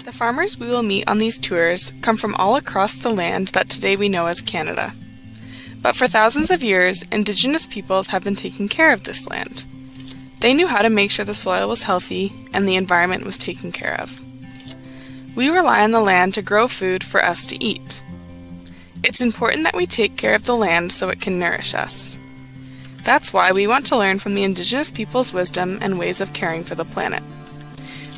The farmers we will meet on these tours come from all across the land that today we know as Canada. But for thousands of years, Indigenous peoples have been taking care of this land. They knew how to make sure the soil was healthy and the environment was taken care of. We rely on the land to grow food for us to eat. It's important that we take care of the land so it can nourish us. That's why we want to learn from the Indigenous people's wisdom and ways of caring for the planet.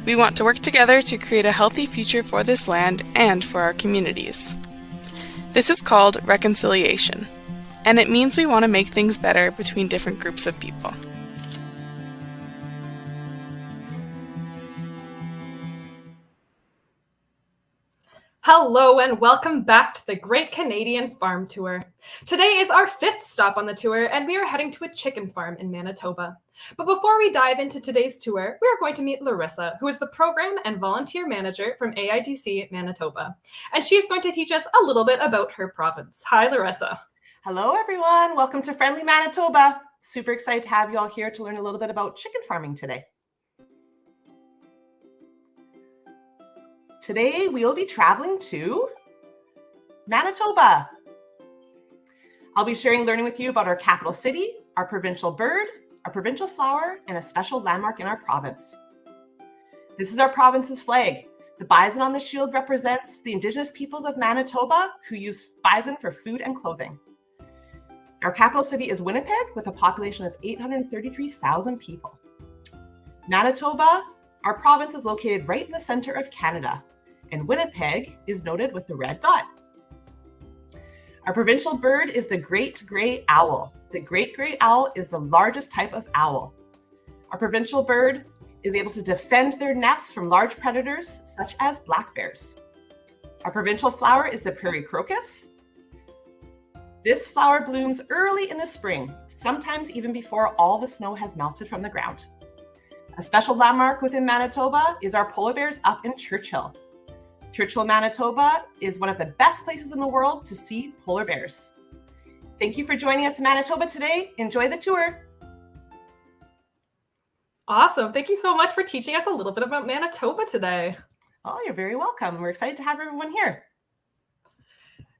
We want to work together to create a healthy future for this land and for our communities. This is called reconciliation, and it means we want to make things better between different groups of people. Hello and welcome back to the Great Canadian Farm Tour. Today is our 5th stop on the tour and we are heading to a chicken farm in Manitoba. But before we dive into today's tour, we are going to meet Larissa, who is the Program and Volunteer Manager from AIDC Manitoba. And she's going to teach us a little bit about her province. Hi, Larissa. Hello, everyone. Welcome to friendly Manitoba. Super excited to have you all here to learn a little bit about chicken farming today. Today, we will be traveling to Manitoba. I'll be learning with you about our capital city, our provincial bird, our provincial flower, and a special landmark in our province. This is our province's flag. The bison on the shield represents the Indigenous peoples of Manitoba who use bison for food and clothing. Our capital city is Winnipeg with a population of 833,000 people. Manitoba, our province, is located right in the center of Canada, and Winnipeg is noted with the red dot. Our provincial bird is the great gray owl. The great gray owl is the largest type of owl. Our provincial bird is able to defend their nests from large predators such as black bears. Our provincial flower is the prairie crocus. This flower blooms early in the spring, sometimes even before all the snow has melted from the ground. A special landmark within Manitoba is our polar bears up in Churchill. Churchill, Manitoba is one of the best places in the world to see polar bears. Thank you for joining us in Manitoba today. Enjoy the tour. Awesome. Thank you so much for teaching us a little bit about Manitoba today. Oh, you're very welcome. We're excited to have everyone here.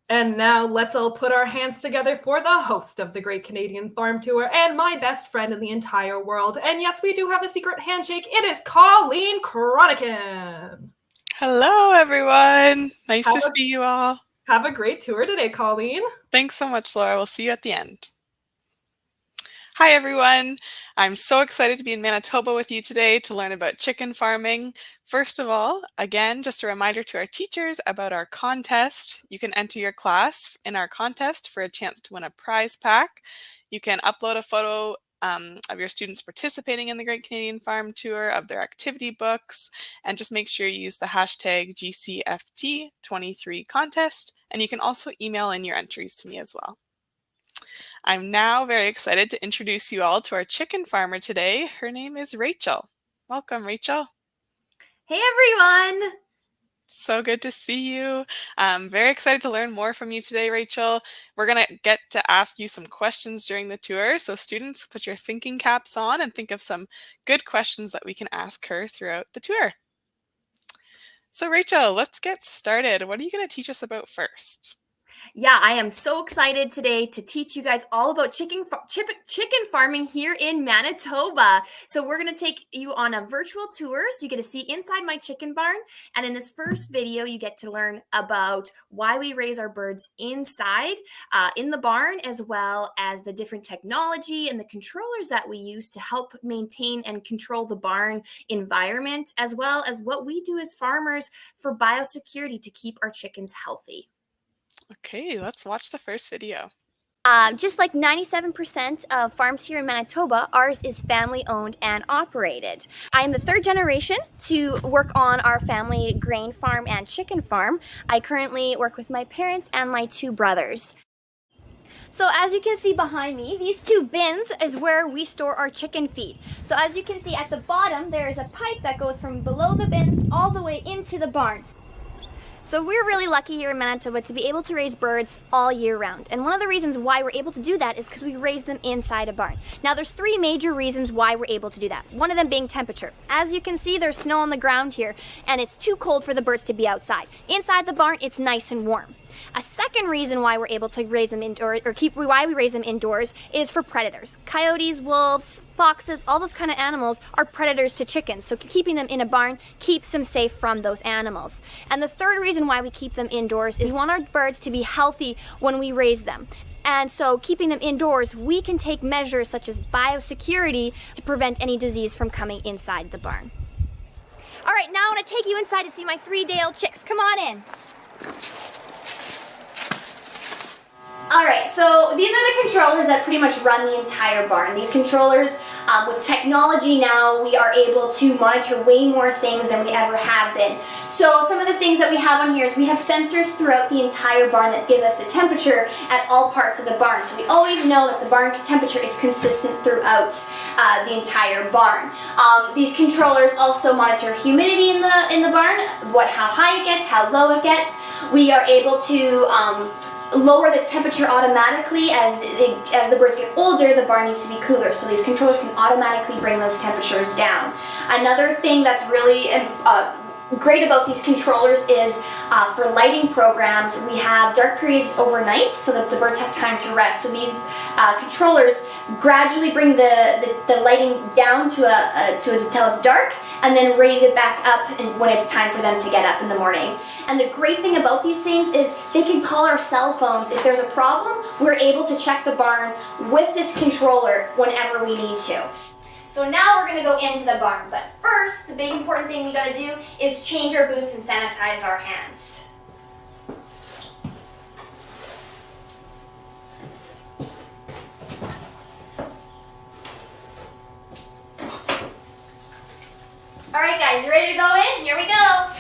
And now let's all put our hands together for the host of the Great Canadian Farm Tour and my best friend in the entire world. And yes, we do have a secret handshake. It is Colleen Cronican. Hello, everyone. Nice to see you all. Have a great tour today, Colleen. Thanks so much, Laura. We'll see you at the end. Hi, everyone. I'm so excited to be in Manitoba with you today to learn about chicken farming. First of all, again, just a reminder to our teachers about our contest. You can enter your class in our contest for a chance to win a prize pack. You can upload a photo of your students participating in the Great Canadian Farm Tour, of their activity books, and just make sure you use the hashtag GCFT23 contest, and you can also email in your entries to me as well. I'm now very excited to introduce you all to our chicken farmer today. Her name is Rachel. Welcome, Rachel. Hey, everyone. So good to see you. I'm very excited to learn more from you today, Rachel. We're going to get to ask you some questions during the tour. So students, put your thinking caps on and think of some good questions that we can ask her throughout the tour. So Rachel, let's get started. What are you going to teach us about first? Yeah, I am so excited today to teach you guys all about chicken farming here in Manitoba. So we're going to take you on a virtual tour. So you get to see inside my chicken barn. And in this first video, you get to learn about why we raise our birds inside in the barn, as well as the different technology and the controllers that we use to help maintain and control the barn environment, as well as what we do as farmers for biosecurity to keep our chickens healthy. Okay, let's watch the first video. Just like 97% of farms here in Manitoba, ours is family-owned and operated. I am the 3rd generation to work on our family grain farm and chicken farm. I currently work with my parents and my 2 brothers. So as you can see behind me, these 2 bins is where we store our chicken feed. So as you can see at the bottom, there is a pipe that goes from below the bins all the way into the barn. So we're really lucky here in Manitoba to be able to raise birds all year round. And one of the reasons why we're able to do that is because we raise them inside a barn. Now there's 3 major reasons why we're able to do that. One of them being temperature. As you can see, there's snow on the ground here and it's too cold for the birds to be outside. Inside the barn, it's nice and warm. A second reason why we're able to raise them why we raise them indoors is for predators. Coyotes, wolves, foxes, all those kind of animals are predators to chickens. So keeping them in a barn keeps them safe from those animals. And the third reason why we keep them indoors is we want our birds to be healthy when we raise them. And so keeping them indoors, we can take measures such as biosecurity to prevent any disease from coming inside the barn. All right, now I want to take you inside to see my 3-day-old chicks. Come on in. All right, so these are the controllers that pretty much run the entire barn. These controllers, with technology now, we are able to monitor way more things than we ever have been. So some of the things that we have on here is we have sensors throughout the entire barn that give us the temperature at all parts of the barn. So we always know that the barn temperature is consistent throughout the entire barn. These controllers also monitor humidity in the barn, how high it gets, how low it gets. We are able to lower the temperature automatically as the birds get older. The barn needs to be cooler, so these controllers can automatically bring those temperatures down. Another thing that's really great about these controllers is for lighting programs, we have dark periods overnight so that the birds have time to rest. So these controllers gradually bring the lighting down until it's dark, and then raise it back up when it's time for them to get up in the morning. And the great thing about these things is they can call our cell phones. If there's a problem, we're able to check the barn with this controller whenever we need to. So now we're gonna go into the barn, but first, the big important thing we gotta do is change our boots and sanitize our hands. All right, guys, you ready to go in? Here we go.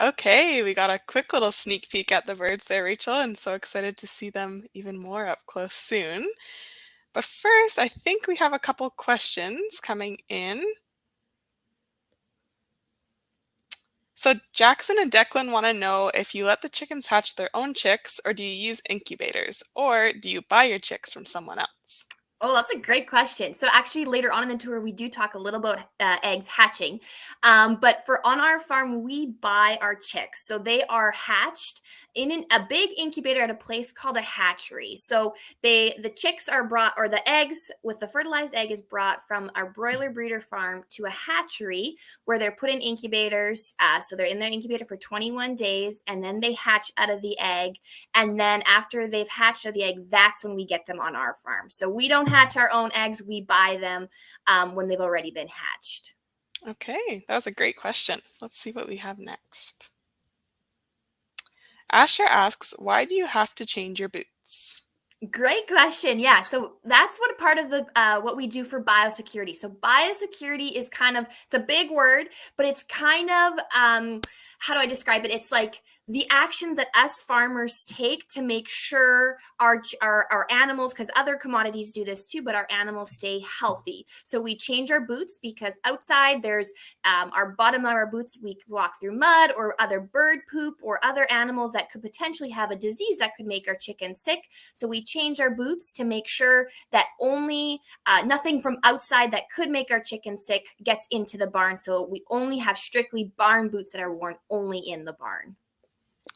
Okay, we got a quick little sneak peek at the birds there, Rachel, and so excited to see them even more up close soon. But first, I think we have a couple questions coming in. So Jackson and Declan want to know if you let the chickens hatch their own chicks, or do you use incubators, or do you buy your chicks from someone else? Oh, that's a great question. So actually later on in the tour, we do talk a little about eggs hatching. But on our farm, we buy our chicks. So they are hatched in a big incubator at a place called a hatchery. So the chicks are brought, or the eggs with the fertilized egg is brought from our broiler breeder farm to a hatchery where they're put in incubators. So they're in their incubator for 21 days, and then they hatch out of the egg. And then after they've hatched out of the egg, that's when we get them on our farm. So we don't hatch our own eggs, we buy them when they've already been hatched. Okay, that was a great question. Let's see what we have next. Asher asks, why do you have to change your boots? Great question. Yeah, so that's what a part of the what we do for biosecurity. So biosecurity is it's a big word, but it's kind of how do I describe it? It's like the actions that us farmers take to make sure our animals, because other commodities do this too, but our animals stay healthy. So we change our boots because outside there's our bottom of our boots, we walk through mud or other bird poop or other animals that could potentially have a disease that could make our chickens sick. So we change our boots to make sure that only nothing from outside that could make our chickens sick gets into the barn. So we only have strictly barn boots that are worn only in the barn.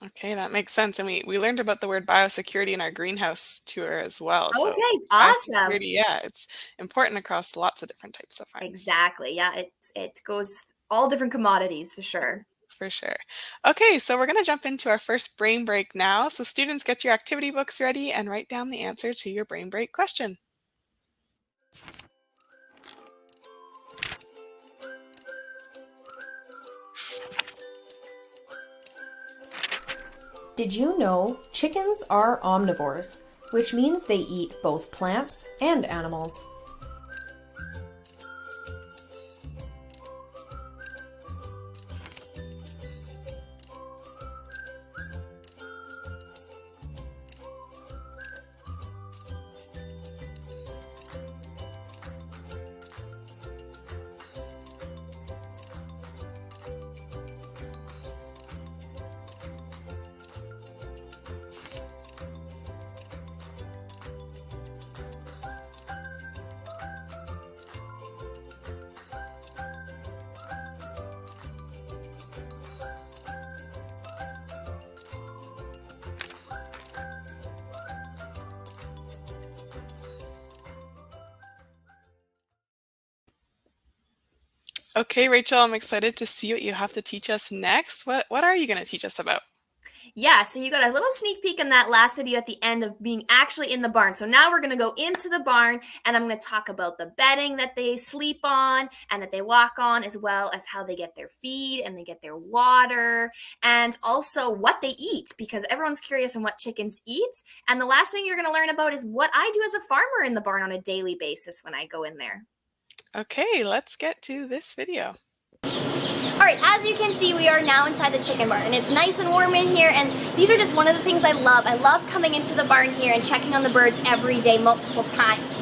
Okay, that makes sense. And we learned about the word biosecurity in our greenhouse tour as well. Okay, So awesome. biosecurity, yeah, it's important across lots of different types of farms. Exactly. Yeah, it goes all different commodities for sure. For sure. Okay, so we're going to jump into our first brain break now. So students, get your activity books ready and write down the answer to your brain break question. Did you know chickens are omnivores, which means they eat both plants and animals? Okay, Rachel, I'm excited to see what you have to teach us next. What are you going to teach us about? Yeah, so you got a little sneak peek in that last video at the end of being actually in the barn. So now we're going to go into the barn, and I'm going to talk about the bedding that they sleep on and that they walk on, as well as how they get their feed and they get their water, and also what they eat, because everyone's curious on what chickens eat. And the last thing you're going to learn about is what I do as a farmer in the barn on a daily basis when I go in there. Okay, let's get to this video. All right, as you can see, we are now inside the chicken barn, and it's nice and warm in here, and these are just one of the things I love. I love coming into the barn here and checking on the birds every day, multiple times.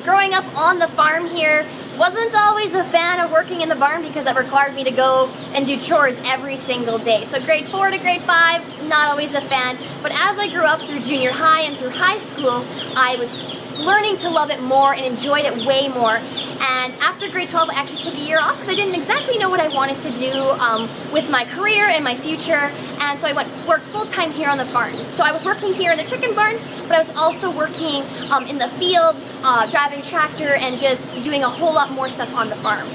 Growing up on the farm here, wasn't always a fan of working in the barn because it required me to go and do chores every single day. So grade 4 to grade 5, not always a fan, but as I grew up through junior high and through high school, I was learning to love it more and enjoyed it way more. And after grade 12, I actually took a year off because I didn't exactly know what I wanted to do with my career and my future. And so I worked full-time here on the farm. So I was working here in the chicken barns, but I was also working in the fields, driving tractor, and just doing a whole lot more stuff on the farm.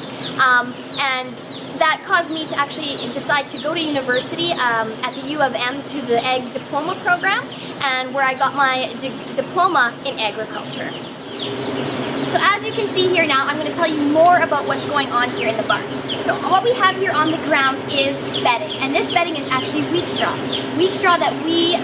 And that caused me to actually decide to go to university at the U of M to the Ag Diploma program, and where I got my diploma in agriculture. So as you can see here now, I'm going to tell you more about what's going on here in the barn. So what we have here on the ground is bedding, and this bedding is actually wheat straw. Wheat straw that we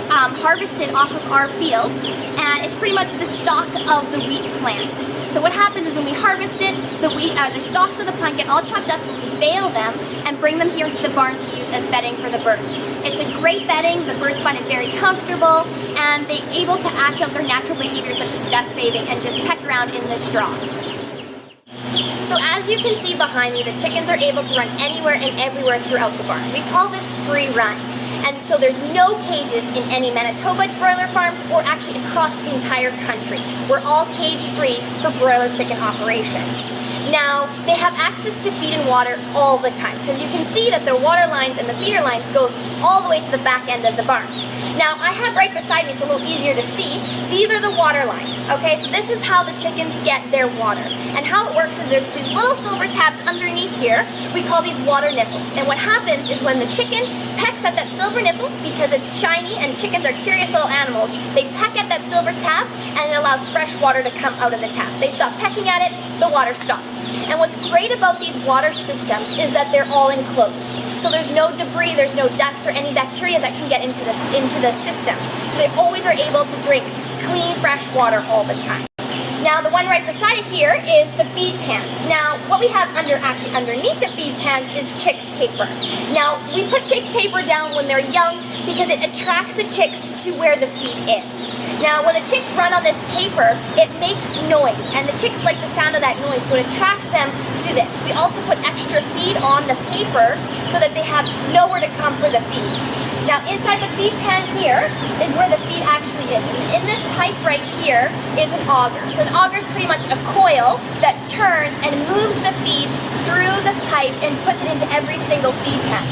harvested off of our fields, and it's pretty much the stalk of the wheat plant. So what happens is when we harvest it, the stalks of the plant get all chopped up, and we bale them and bring them here into the barn to use as bedding for the birds. It's a great bedding, the birds find it very comfortable, and they're able to act out their natural behaviors such as dust bathing and just peck around in the straw. So as you can see behind me, the chickens are able to run anywhere and everywhere throughout the barn. We call this free run. And so there's no cages in any Manitoba broiler farms or actually across the entire country. We're all cage free for broiler chicken operations. Now, they have access to feed and water all the time because you can see that the water lines and the feeder lines go all the way to the back end of the barn. Now, I have right beside me, it's a little easier to see, these are the water lines, okay? So this is how the chickens get their water. And how it works is there's these little silver tabs underneath here, we call these water nipples. And what happens is when the chicken pecks at that silver nipple, because it's shiny and chickens are curious little animals, they peck at that silver tab and it allows fresh water to come out of the tap. They stop pecking at it, the water stops. And what's great about these water systems is that they're all enclosed. So there's no debris, there's no dust or any bacteria that can get into the system. So they always are able to drink clean, fresh water all the time. Now, the one right beside it here is the feed pans. Now, what we have underneath the feed pans is chick paper. Now, we put chick paper down when they're young because it attracts the chicks to where the feed is. Now, when the chicks run on this paper, it makes noise, and the chicks like the sound of that noise, so it attracts them to this. We also put extra feed on the paper so that they have nowhere to come for the feed. Now, inside the feed pan here is where the feed actually is. And in this pipe right here is an auger. So an auger is pretty much a coil that turns and moves the feed through the pipe and puts it into every single feed pan.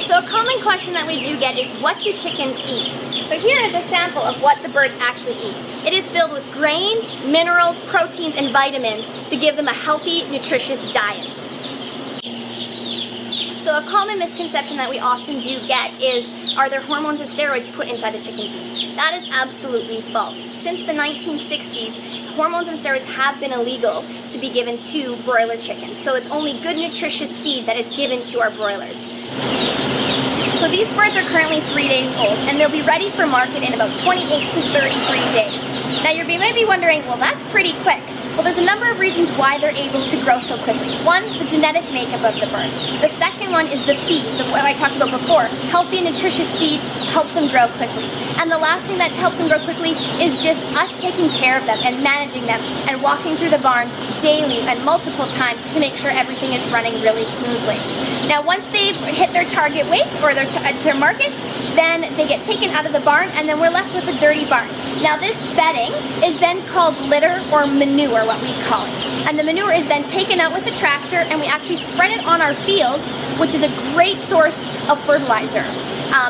So a common question that we do get is, what do chickens eat? So here is a sample of what the birds actually eat. It is filled with grains, minerals, proteins, and vitamins to give them a healthy, nutritious diet. So a common misconception that we often do get is, are there hormones or steroids put inside the chicken feed? That is absolutely false. Since the 1960s, hormones and steroids have been illegal to be given to broiler chickens. So it's only good, nutritious feed that is given to our broilers. So these birds are currently 3 days old, and they'll be ready for market in about 28 to 33 days. Now you may be wondering, well, that's pretty quick. Well, there's a number of reasons why they're able to grow so quickly. One, the genetic makeup of the bird. The second one is the feed, what I talked about before. Healthy, nutritious feed helps them grow quickly. And the last thing that helps them grow quickly is just us taking care of them and managing them and walking through the barns daily and multiple times to make sure everything is running really smoothly. Now, once they've hit their target weights or their markets, then they get taken out of the barn, and then we're left with a dirty barn. Now, this bedding is then called litter or manure, what we call it. And the manure is then taken out with the tractor, and we actually spread it on our fields, which is a great source of fertilizer,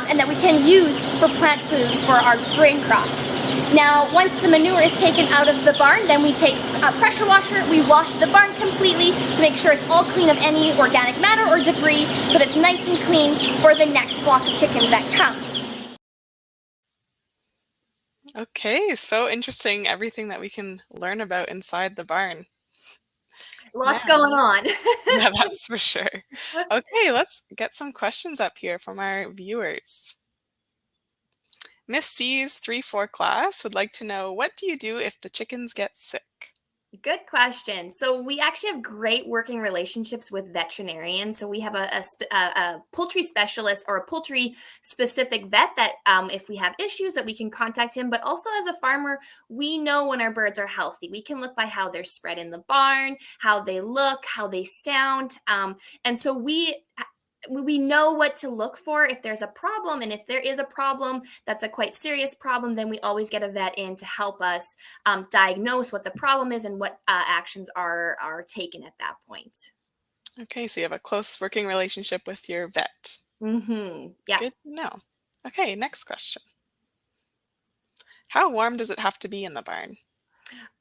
and that we can use for plant food for our grain crops. Now, once the manure is taken out of the barn, then we take a pressure washer, we wash the barn completely to make sure it's all clean of any organic matter or debris so that it's nice and clean for the next flock of chickens that come. Okay, so interesting, everything that we can learn about inside the barn. Lots Now, going on. yeah, that's for sure. Okay, let's get some questions up here from our viewers. Miss C's 3-4 class would like to know, what do you do if the chickens get sick? Good question. So we actually have great working relationships with veterinarians. So we have a poultry specialist or a poultry specific vet that if we have issues that we can contact him. But also as a farmer, we know when our birds are healthy. We can look by how they're spread in the barn, how they look, how they sound. And so we know what to look for if there's a problem. And if there is a problem that's a quite serious problem, then we always get a vet in to help us diagnose what the problem is and what actions are taken at that point. Okay, so you have a close working relationship with your vet. Yeah. Good to know. Okay, next question. How warm does it have to be in the barn?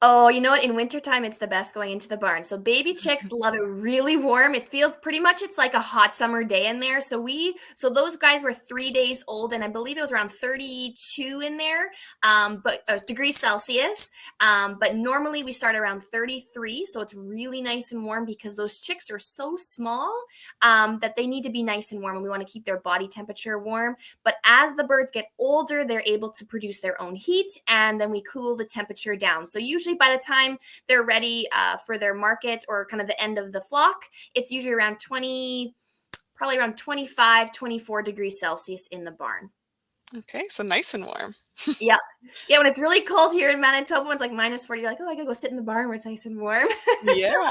Oh, you know what? In wintertime, it's the best going into the barn. So baby chicks love it really warm. It feels pretty much it's like a hot summer day in there. So those guys were 3 days old, and I believe it was around 32 in there, but degrees Celsius. But normally we start around 33. So it's really nice and warm because those chicks are so small that they need to be nice and warm, and we want to keep their body temperature warm. But as the birds get older, they're able to produce their own heat, and then we cool the temperature down. So usually by the time they're ready for their market or kind of the end of the flock, it's usually around probably around 25, 24 degrees Celsius in the barn. Okay, so nice and warm. Yeah. Yeah, when it's really cold here in Manitoba, when it's like -40, you're like, oh, I gotta go sit in the barn where it's nice and warm. Yeah.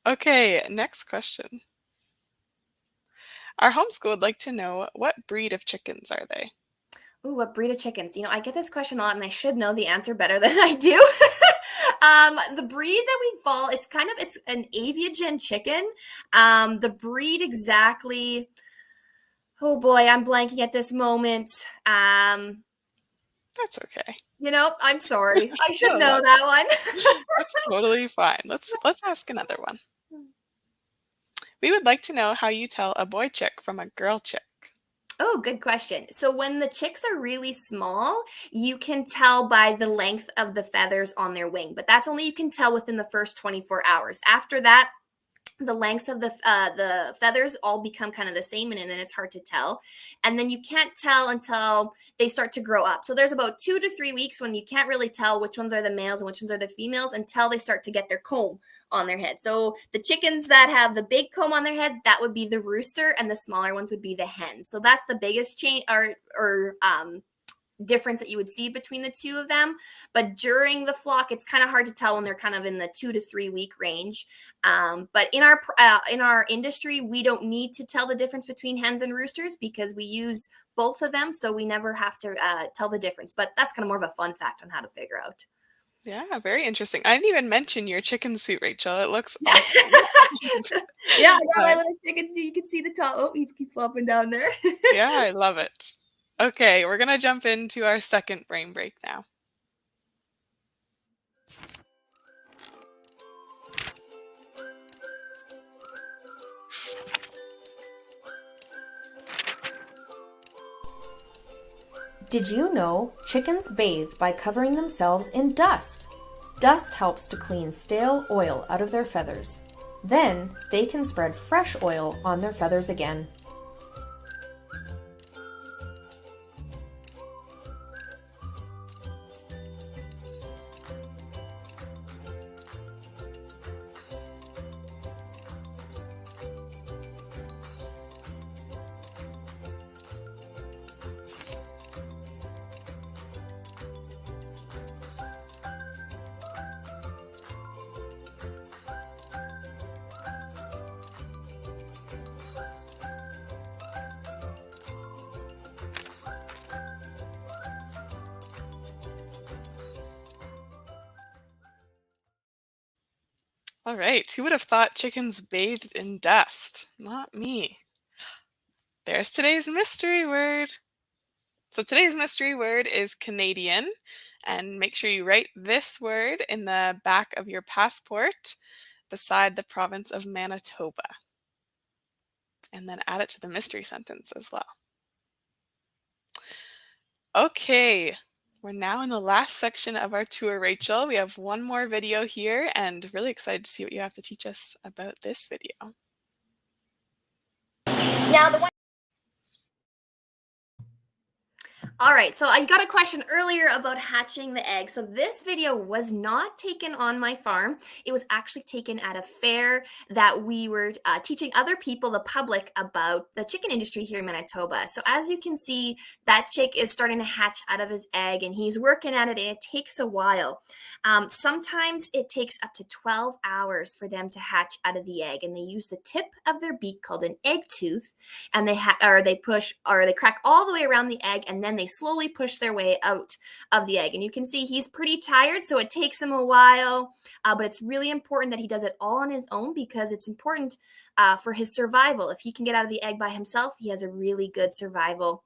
Okay, next question. Our homeschool would like to know, what breed of chickens are they? Ooh, what breed of chickens? I get this question a lot, and I should know the answer better than I do. The breed that we fall, it's an Aviagen chicken. The breed exactly, oh boy, I'm blanking at this moment. That's okay. I'm sorry. I should No, know that one. That's totally fine. Let's ask another one. We would like to know how you tell a boy chick from a girl chick. Oh, good question. So when the chicks are really small, you can tell by the length of the feathers on their wing, but that's only you can tell within the first 24 hours. After that, the lengths of the feathers all become kind of the same, and then it's hard to tell. And then you can't tell until they start to grow up. So there's about 2 to 3 weeks when you can't really tell which ones are the males and which ones are the females until they start to get their comb on their head. So the chickens that have the big comb on their head, that would be the rooster, and the smaller ones would be the hens. So that's the biggest change or difference that you would see between the two of them. But during the flock, it's kind of hard to tell when they're kind of in the 2 to 3 week range. But in our industry, we don't need to tell the difference between hens and roosters because we use both of them, so we never have to tell the difference. But that's kind of more of a fun fact on how to figure out. Yeah, very interesting. I didn't even mention your chicken suit, Rachel. It looks awesome. Yeah, I got my little chicken suit. You can see the top. Oh, he's keep flopping down there. Yeah, I love it. Okay, we're going to jump into our second brain break now. Did you know chickens bathe by covering themselves in dust? Dust helps to clean stale oil out of their feathers. Then they can spread fresh oil on their feathers again. All right, who would have thought chickens bathed in dust? Not me. There's today's mystery word. So today's mystery word is Canadian, and make sure you write this word in the back of your passport beside the province of Manitoba, and then add it to the mystery sentence as well. Okay, we're now in the last section of our tour, Rachel. We have one more video here and really excited to see what you have to teach us about this video. Now, the one All right, so I got a question earlier about hatching the egg. So this video was not taken on my farm. It was actually taken at a fair that we were teaching other people, the public, about the chicken industry here in Manitoba. So as you can see, that chick is starting to hatch out of his egg, and he's working at it, and it takes a while. Sometimes it takes up to 12 hours for them to hatch out of the egg, and they use the tip of their beak called an egg tooth, and they crack all the way around the egg, and then they slowly push their way out of the egg. And you can see he's pretty tired, so it takes him a while, but it's really important that he does it all on his own because it's important for his survival. If he can get out of the egg by himself, he has a really good survival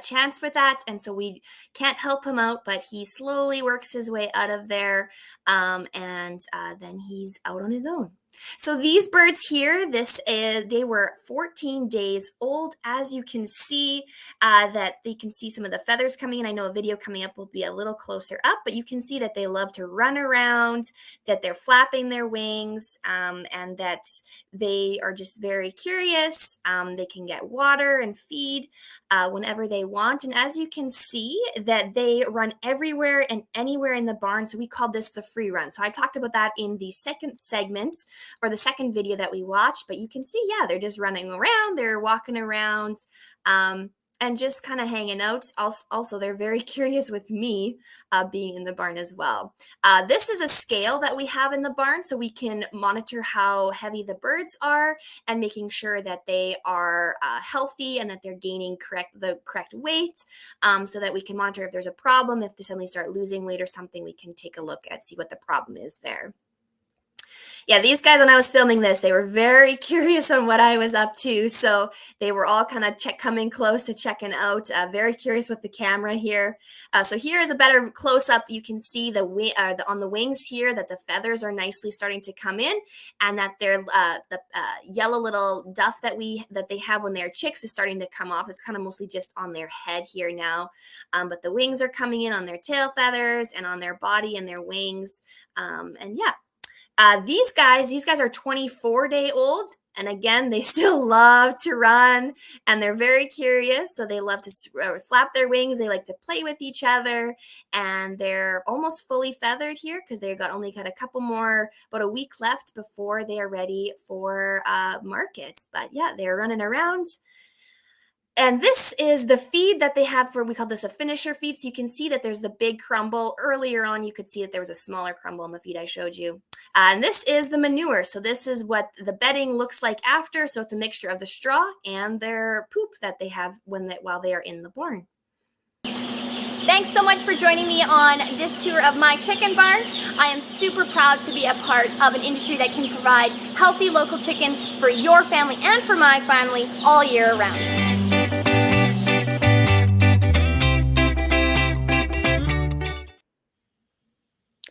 chance for that. And so we can't help him out, but he slowly works his way out of there, and then he's out on his own. So these birds here, they were 14 days old. As you can see, that they can see some of the feathers coming in. I know a video coming up will be a little closer up, but you can see that they love to run around, that they're flapping their wings, and that they are just very curious. They can get water and feed whenever they want. And as you can see, that they run everywhere and anywhere in the barn. So we call this the free run. So I talked about that in the second segment, or the second video that we watched, but you can see, yeah, they're just running around, they're walking around, and just kind of hanging out. Also, they're very curious with me being in the barn as well. This is a scale that we have in the barn, so we can monitor how heavy the birds are and making sure that they are healthy and that they're gaining the correct weight, so that we can monitor if there's a problem. If they suddenly start losing weight or something, we can take a look and see what the problem is there. Yeah, these guys, when I was filming this, they were very curious on what I was up to. So they were all kind of coming close to checking out, very curious with the camera here. So here is a better close-up. You can see on the wings here that the feathers are nicely starting to come in, and that the yellow little duff that they have when they're chicks is starting to come off. It's kind of mostly just on their head here now, but the wings are coming in on their tail feathers and on their body and their wings, and yeah. These guys are 24-day-old, and again, they still love to run, and they're very curious, so they love to flap their wings. They like to play with each other, and they're almost fully feathered here because they've only got a couple more, about a week left before they are ready for market. But yeah, they're running around. And this is the feed that they have we call this a finisher feed. So you can see that there's the big crumble. Earlier on, you could see that there was a smaller crumble in the feed I showed you. And this is the manure. So this is what the bedding looks like after. So it's a mixture of the straw and their poop that they have while they are in the barn. Thanks so much for joining me on this tour of my chicken barn. I am super proud to be a part of an industry that can provide healthy local chicken for your family and for my family all year round.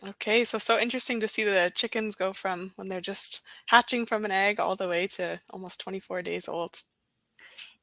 Okay, so interesting to see the chickens go from when they're just hatching from an egg all the way to almost 24 days old.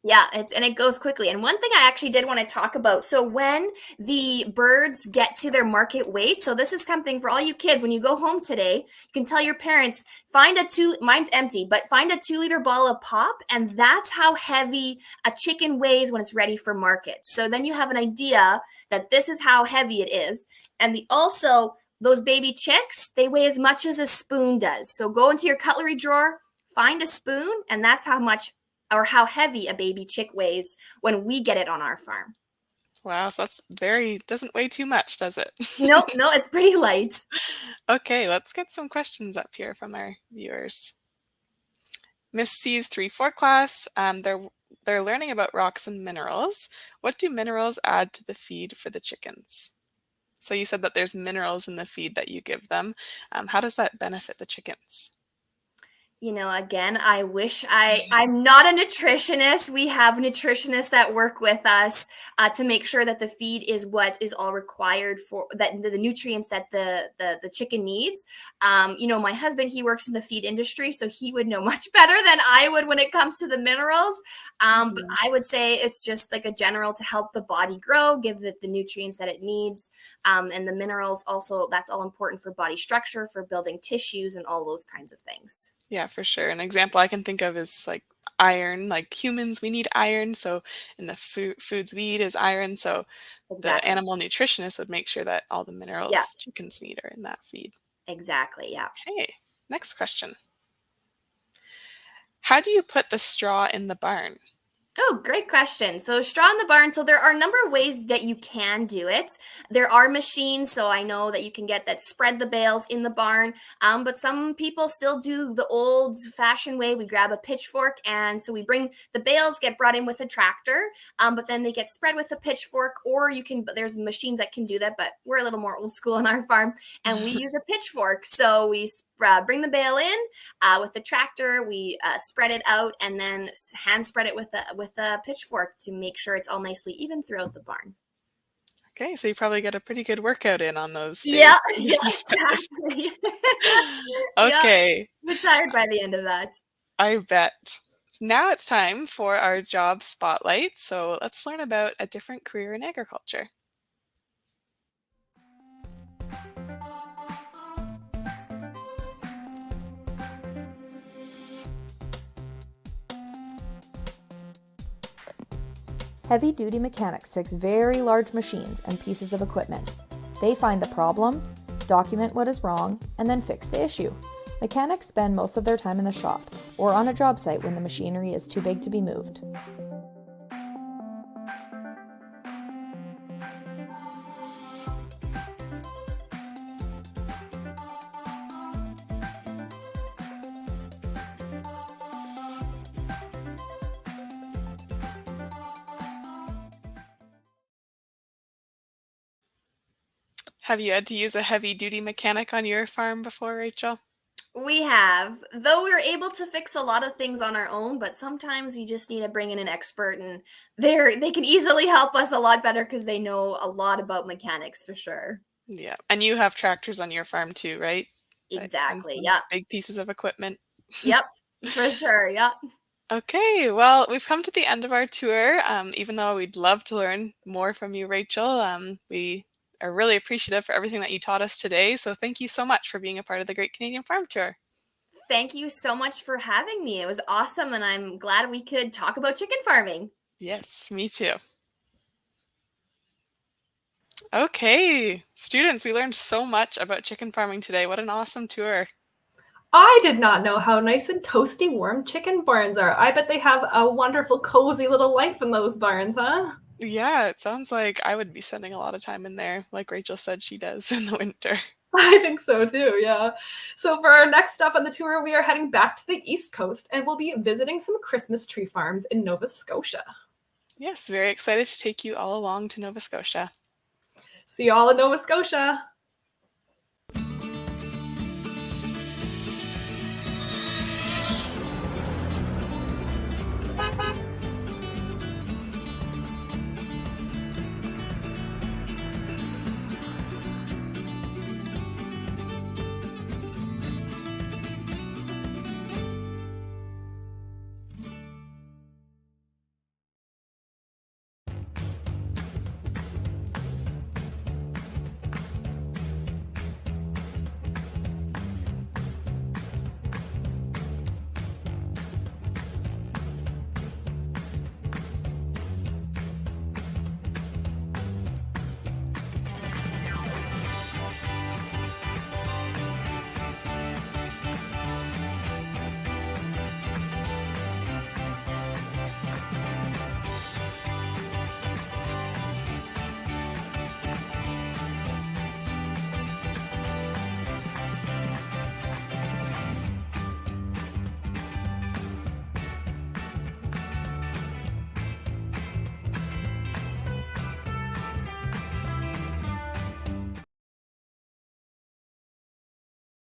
Yeah, it goes quickly. And one thing I actually did want to talk about. So when the birds get to their market weight, so this is something for all you kids, when you go home today, you can tell your parents, mine's empty, but find a 2-liter ball of pop, and that's how heavy a chicken weighs when it's ready for market. So then you have an idea that this is how heavy it is. And also, those baby chicks, they weigh as much as a spoon does. So go into your cutlery drawer, find a spoon, and that's how much or how heavy a baby chick weighs when we get it on our farm. Wow, so doesn't weigh too much, does it? No, it's pretty light. Okay, let's get some questions up here from our viewers. Miss C's 3-4 class, they're learning about rocks and minerals. What do minerals add to the feed for the chickens? So you said that there's minerals in the feed that you give them. How does that benefit the chickens? Again, I wish I'm not a nutritionist. We have nutritionists that work with us to make sure that the feed is what is all required for that the nutrients that the chicken needs. My husband, he works in the feed industry, so he would know much better than I would when it comes to the minerals. But I would say it's just like a general to help the body grow, give it the nutrients that it needs. And the minerals also, that's all important for body structure, for building tissues and all those kinds of things. Yeah, for sure. An example I can think of is like iron. Like humans, we need iron. So in the foods we eat is iron. So the Exactly. animal nutritionist would make sure that all the Yeah, minerals chickens need are in that feed. exactly. Yeah. Okay, next question. How do you put the straw in the barn? Oh, great question. So straw in the barn. So there are a number of ways that you can do it. There are machines. So I know that you can get that spread the bales in the barn. But some people still do the old fashioned way. We grab a pitchfork. And so the bales get brought in with a tractor, but then they get spread with a pitchfork, or there's machines that can do that, but we're a little more old school on our farm and we use a pitchfork. So we bring the bale in with the tractor, we spread it out and then hand spread it with a pitchfork to make sure it's all nicely even throughout the barn. Okay, so you probably get a pretty good workout in on those days. Yeah, that you spread it. exactly. Okay, I'm tired by the end of that. I bet. Now it's time for our job spotlight. So let's learn about a different career in agriculture. Heavy-duty mechanics fix very large machines and pieces of equipment. They find the problem, document what is wrong, and then fix the issue. Mechanics spend most of their time in the shop or on a job site when the machinery is too big to be moved. Have you had to use a heavy-duty mechanic on your farm before, Rachel? We have, though we're able to fix a lot of things on our own, but sometimes you just need to bring in an expert and they can easily help us a lot better because they know a lot about mechanics for sure. Yeah, and you have tractors on your farm too, right? That and Exactly. some Yeah. big pieces of equipment. Yep. For sure. Yeah. Okay, well, we've come to the end of our tour. Even though we'd love to learn more from you, Rachel, we are really appreciative for everything that you taught us today. So thank you so much for being a part of the Great Canadian Farm Tour. Thank you so much for having me. It was awesome, and I'm glad we could talk about chicken farming. Yes, me too. Okay, students, we learned so much about chicken farming today. What an awesome tour. I did not know how nice and toasty warm chicken barns are. I bet they have a wonderful, cozy little life in those barns, huh? Yeah, it sounds like I would be spending a lot of time in there, like Rachel said she does in the winter. I think so too, yeah. So for our next stop on the tour, we are heading back to the East Coast and we'll be visiting some Christmas tree farms in Nova Scotia. Yes, very excited to take you all along to Nova Scotia. See you all in Nova Scotia.